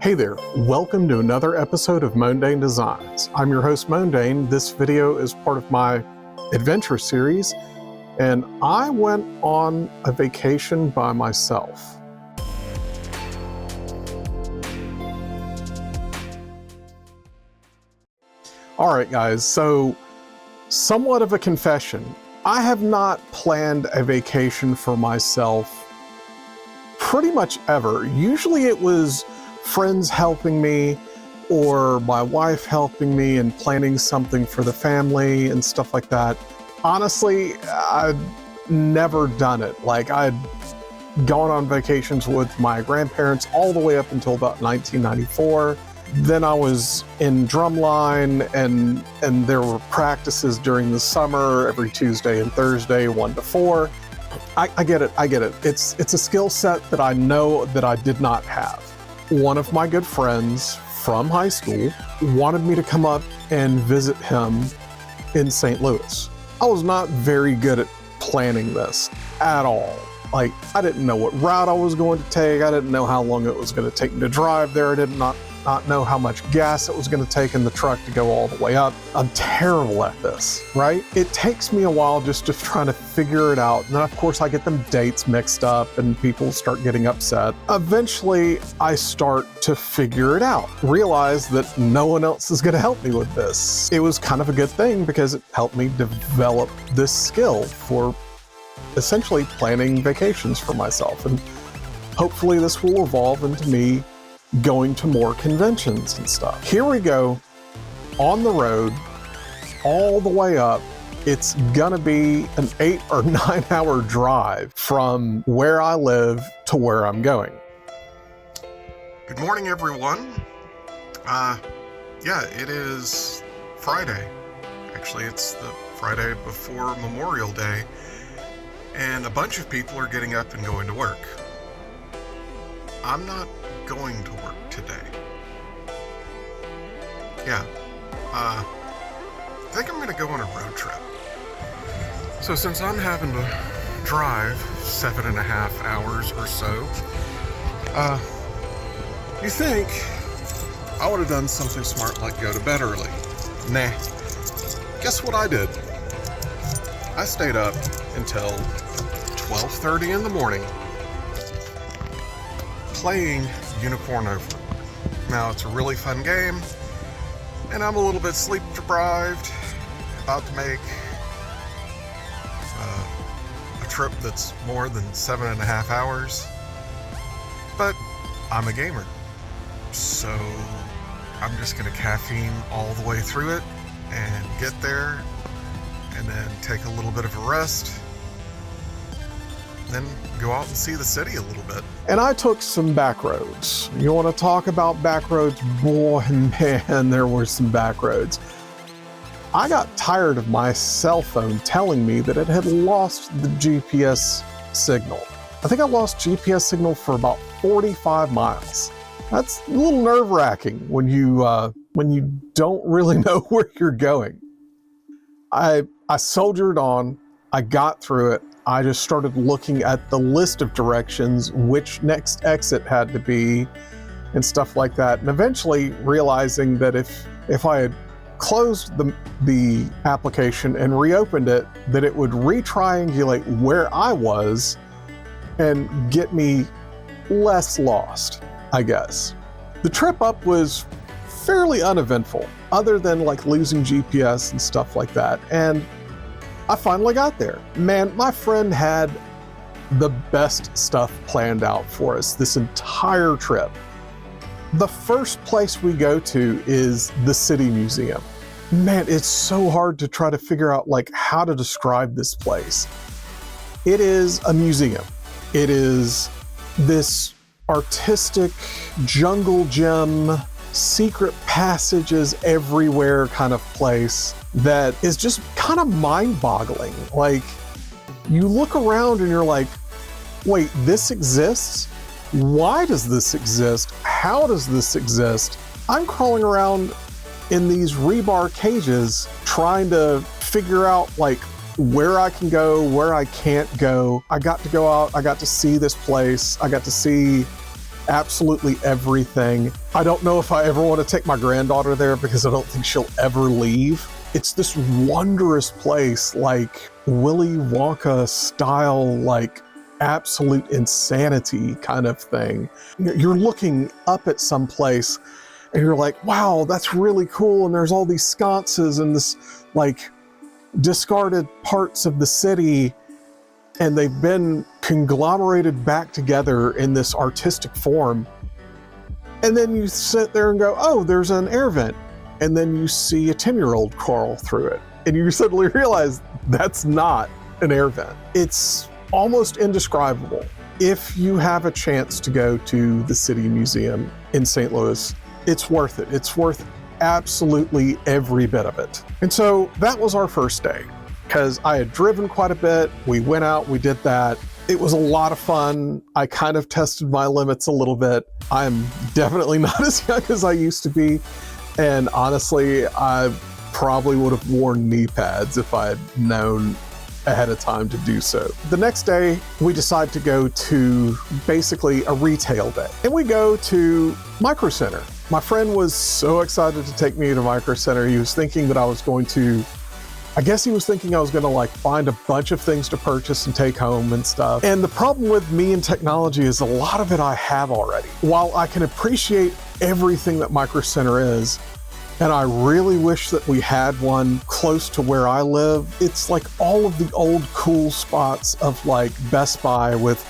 Hey there, welcome to another episode of Mundane Designs. I'm your host Mundane. This video is part of my adventure series, and I went on a vacation by myself. Alright guys, so somewhat of a confession. I have not planned a vacation for myself pretty much ever. Usually it was friends helping me or my wife helping me and planning something for the family and stuff like that. Honestly, I'd never done it. Like, I'd gone on vacations with my grandparents all the way up until about 1994. Then I was in drumline and there were practices during the summer every Tuesday and Thursday, 1 to 4. I get it. It's a skill set that I know that I did not have. One of my good friends from high school wanted me to come up and visit him in St. Louis. I was not very good at planning this at all. Like, I didn't know what route I was going to take. I didn't know how long it was going to take me to drive there. I did not know how much gas it was going to take in the truck to go all the way up. I'm terrible at this, right? It takes me a while just to try to figure it out. And then of course I get them dates mixed up and people start getting upset. Eventually I start to figure it out, realize that no one else is going to help me with this. It was kind of a good thing because it helped me develop this skill for essentially planning vacations for myself. And hopefully this will evolve into me going to more conventions and stuff. Here we go, on the road, all the way up. It's gonna be an 8 or 9 hour drive from where I live to where I'm going. Good morning, everyone. Yeah, it is Friday. Actually, it's the Friday before Memorial Day, and a bunch of people are getting up and going to work. I'm not going to work today. Yeah, I think I'm gonna go on a road trip. So since I'm having to drive 7.5 hours or so, you think I would have done something smart like go to bed early. Nah, guess what I did? I stayed up until 12:30 in the morning playing Unicorn Over. Now, it's a really fun game, and I'm a little bit sleep deprived, about to make a trip that's more than 7.5 hours, but I'm a gamer, so I'm just gonna caffeine all the way through it and get there, and then take a little bit of a rest, then go out and see the city a little bit. And I took some back roads. You want to talk about back roads? Boy, man, there were some back roads. I got tired of my cell phone telling me that it had lost the GPS signal. I think I lost GPS signal for about 45 miles. That's a little nerve-wracking when you don't really know where you're going. I soldiered on. I got through it. I just started looking at the list of directions, which next exit had to be, and stuff like that. And eventually realizing that if I had closed the application and reopened it, that it would re-triangulate where I was and get me less lost, I guess. The trip up was fairly uneventful, other than like losing GPS and stuff like that. And I finally got there. Man, my friend had the best stuff planned out for us this entire trip. The first place we go to is the City Museum. Man, it's so hard to try to figure out like how to describe this place. It is a museum. It is this artistic jungle gym, secret passages everywhere kind of place that is just kind of mind-boggling. Like, you look around and you're like, wait, this exists? Why does this exist? How does this exist? I'm crawling around in these rebar cages trying to figure out like where I can go, where I can't go. I got to go out, I got to see this place, I got to see absolutely everything. I don't know if I ever want to take my granddaughter there because I don't think she'll ever leave. It's this wondrous place, like Willy Wonka style, like absolute insanity kind of thing. You're looking up at some place and you're like, wow, that's really cool. And there's all these sconces and this like discarded parts of the city, and they've been conglomerated back together in this artistic form. And then you sit there and go, oh, there's an air vent. And then you see a 10-year-old crawl through it. And you suddenly realize that's not an air vent. It's almost indescribable. If you have a chance to go to the City Museum in St. Louis, it's worth it. It's worth absolutely every bit of it. And so that was our first day, because I had driven quite a bit. We went out, we did that. It was a lot of fun. I kind of tested my limits a little bit. I'm definitely not as young as I used to be. And honestly, I probably would have worn knee pads if I had known ahead of time to do so. The next day, we decide to go to basically a retail day. And we go to Micro Center. My friend was so excited to take me to Micro Center. He was thinking that I was going to, I guess he was thinking I was going to like find a bunch of things to purchase and take home and stuff. And the problem with me and technology is a lot of it I have already. While I can appreciate everything that Micro Center is, and I really wish that we had one close to where I live, it's like all of the old cool spots of like Best Buy with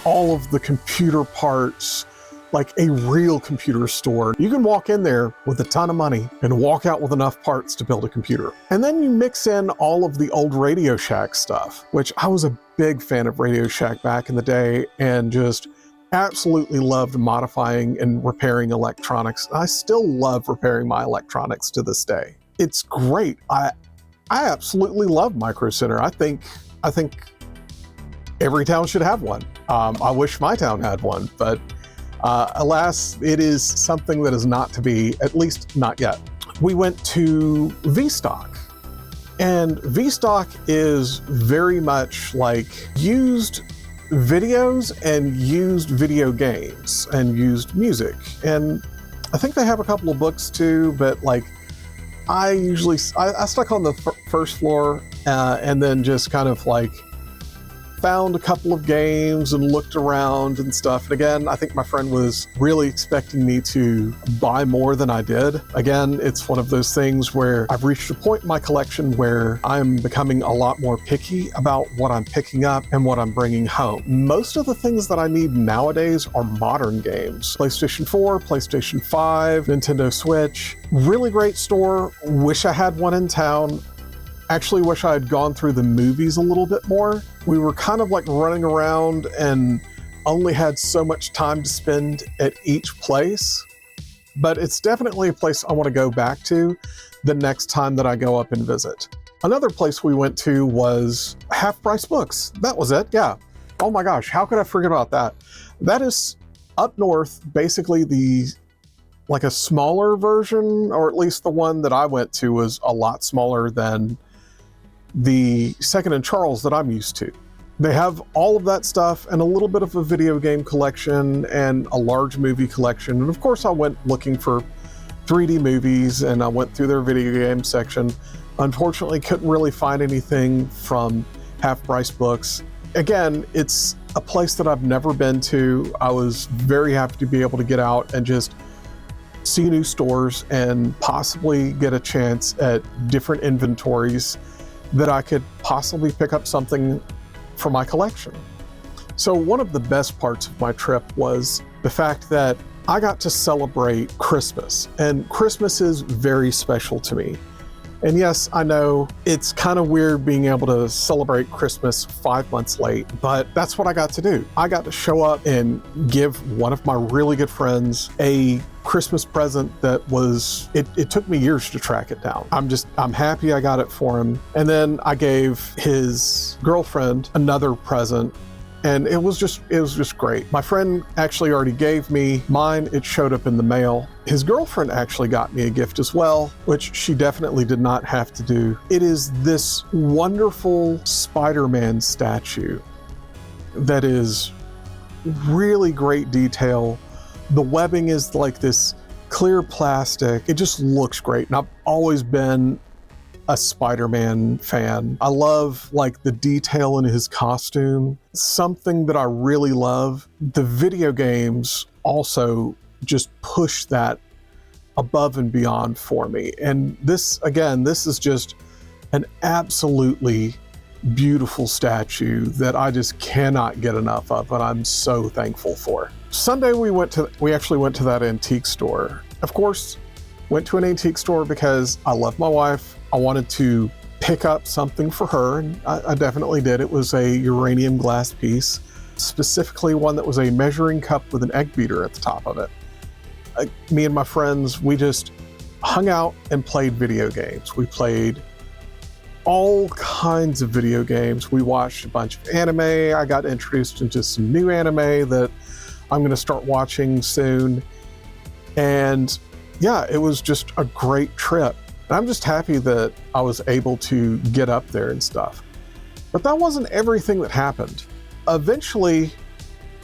all of the computer parts, like a real computer store. You can walk in there with a ton of money and walk out with enough parts to build a computer. And then you mix in all of the old Radio Shack stuff, which I was a big fan of Radio Shack back in the day and just absolutely loved modifying and repairing electronics. I still love repairing my electronics to this day. It's great. I absolutely love Micro Center. I think every town should have one. I wish my town had one, but alas, it is something that is not to be, at least not yet. We went to V-Stock, and V-Stock is very much like used videos and used video games and used music. And I think they have a couple of books too, but like I stuck on the first floor and then just kind of like found a couple of games and looked around and stuff. And again, I think my friend was really expecting me to buy more than I did. Again, it's one of those things where I've reached a point in my collection where I'm becoming a lot more picky about what I'm picking up and what I'm bringing home. Most of the things that I need nowadays are modern games. PlayStation 4, PlayStation 5, Nintendo Switch. Really great store. Wish I had one in town. Actually wish I had gone through the movies a little bit more. We were kind of like running around and only had so much time to spend at each place, but it's definitely a place I want to go back to the next time that I go up and visit. Another place we went to was Half Price Books. That was it, yeah. Oh my gosh, how could I forget about that? That is up north, basically like a smaller version, or at least the one that I went to was a lot smaller than the Second and Charles that I'm used to. They have all of that stuff and a little bit of a video game collection and a large movie collection. And of course I went looking for 3D movies and I went through their video game section. Unfortunately, couldn't really find anything from Half Price Books. Again, it's a place that I've never been to. I was very happy to be able to get out and just see new stores and possibly get a chance at different inventories that I could possibly pick up something for my collection. So one of the best parts of my trip was the fact that I got to celebrate Christmas, and Christmas is very special to me. And yes, I know it's kind of weird being able to celebrate Christmas 5 months late, but that's what I got to do. I got to show up and give one of my really good friends a Christmas present that was, it took me years to track it down. I'm happy I got it for him. And then I gave his girlfriend another present, and it was just great. My friend actually already gave me mine. It showed up in the mail. His girlfriend actually got me a gift as well, which she definitely did not have to do. It is this wonderful Spider-Man statue that is really great detail, The webbing is like this clear plastic. It just looks great. And I've always been a Spider-Man fan. I love like the detail in his costume. Something that I really love. The video games also just push that above and beyond for me. And this, again, this is just an absolutely beautiful statue that I just cannot get enough of, and I'm so thankful for. Sunday we actually went to that antique store. Of course, went to an antique store because I love my wife. I wanted to pick up something for her, and I definitely did. It was a uranium glass piece, specifically one that was a measuring cup with an egg beater at the top of it. Me and my friends, we just hung out and played video games. We played all kinds of video games. We watched a bunch of anime. I got introduced into some new anime that I'm going to start watching soon. And yeah, it was just a great trip. And I'm just happy that I was able to get up there and stuff. But that wasn't everything that happened. Eventually,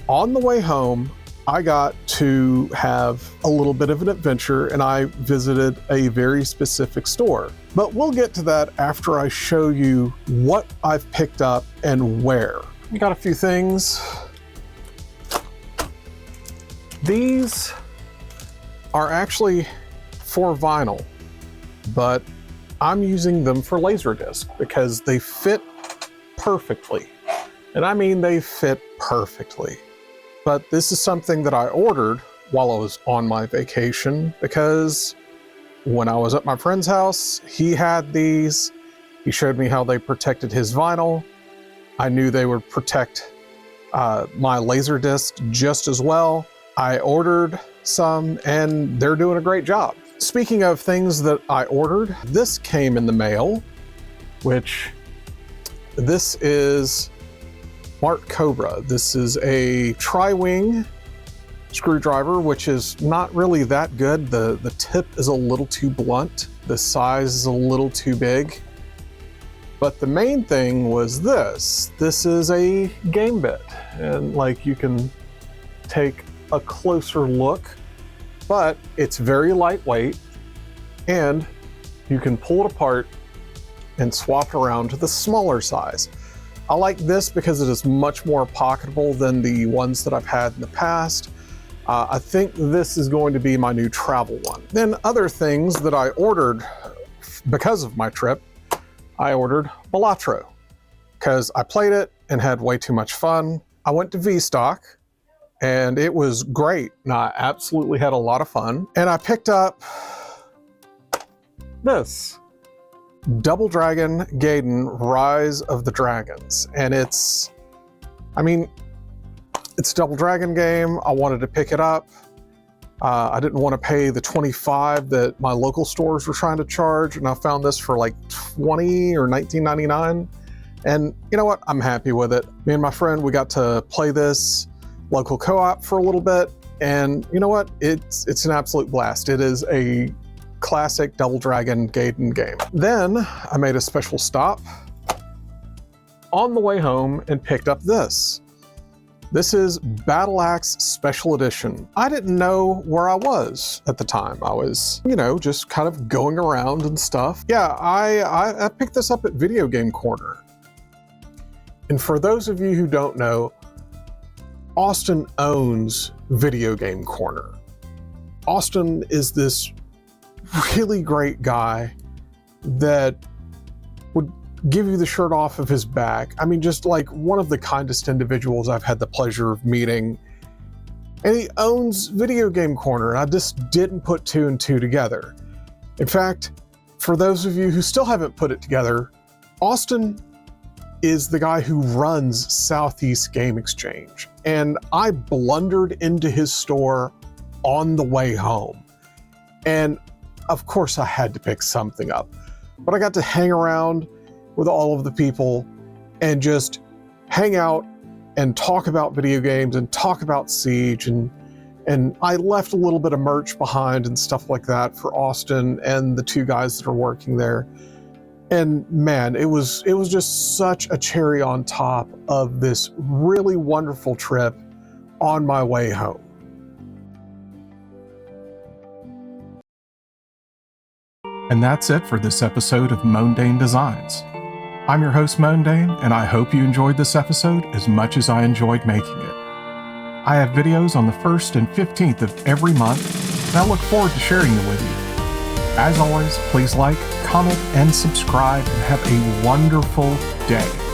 on the way home, I got to have a little bit of an adventure, and I visited a very specific store. But we'll get to that after I show you what I've picked up and where. We got a few things. These are actually for vinyl, but I'm using them for Laserdisc because they fit perfectly. And I mean, they fit perfectly. But this is something that I ordered while I was on my vacation because when I was at my friend's house, he had these. He showed me how they protected his vinyl. I knew they would protect my Laserdisc just as well. I ordered some and they're doing a great job. Speaking of things that I ordered, this came in the mail, which this is Smart Cobra. This is a tri-wing screwdriver, which is not really that good. The tip is a little too blunt. The size is a little too big. But the main thing was this. This is a game bit. And like you can take a closer look, but it's very lightweight and you can pull it apart and swap it around to the smaller size. I like this because it is much more pocketable than the ones that I've had in the past. I think this is going to be my new travel one. Then other things that I ordered because of my trip, I ordered Balatro because I played it and had way too much fun. I went to V-Stock and it was great. And I absolutely had a lot of fun. And I picked up this. Double Dragon Gaiden Rise of the Dragons. And it's a Double Dragon game. I wanted to pick it up. I didn't want to pay the $25 that my local stores were trying to charge, and I found this for like $20 or $19.99. And you know what? I'm happy with it. Me and my friend, we got to play this local co-op for a little bit, and you know what? It's an absolute blast. It is a classic Double Dragon Gaiden game. Then I made a special stop on the way home and picked up this. This is Battle Axe Special Edition. I didn't know where I was at the time. I was, just kind of going around and stuff. Yeah, I picked this up at Video Game Corner. And for those of you who don't know, Austin owns Video Game Corner. Austin is this really great guy that would give you the shirt off of his back. I mean, just like one of the kindest individuals I've had the pleasure of meeting. And he owns Video Game Corner, and I just didn't put two and two together. In fact, for those of you who still haven't put it together, Austin is the guy who runs Southeast Game Exchange. And I blundered into his store on the way home. And of course I had to pick something up, but I got to hang around with all of the people and just hang out and talk about video games and talk about Siege, and I left a little bit of merch behind and stuff like that for Austin and the two guys that are working there. And man, it was just such a cherry on top of this really wonderful trip on my way home. And that's it for this episode of Mundane Designs. I'm your host, Mundane, and I hope you enjoyed this episode as much as I enjoyed making it. I have videos on the 1st and 15th of every month, and I look forward to sharing them with you. As always, please like, comment, and subscribe, and have a wonderful day.